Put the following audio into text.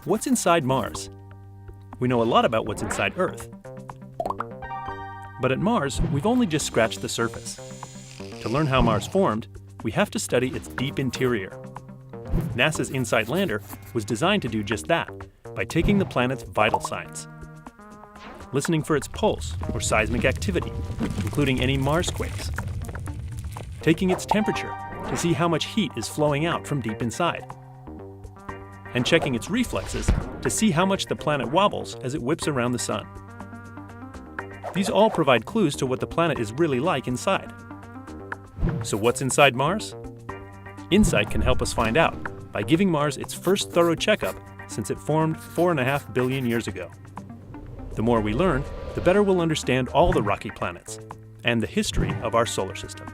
What's inside Mars? We know a lot about what's inside Earth. But at Mars, we've only just scratched the surface. To learn how Mars formed, we have to study its deep interior. NASA's InSight lander was designed to do just that, by taking the planet's vital signs. Listening for its pulse or seismic activity, including any Marsquakes. Taking its temperature to see how much heat is flowing out from deep inside. And checking its reflexes to see how much the planet wobbles as it whips around the sun. These all provide clues to what the planet is really like inside. So what's inside Mars? InSight can help us find out by giving Mars its first thorough checkup since it formed 4.5 billion years ago. The more we learn, the better we'll understand all the rocky planets and the history of our solar system.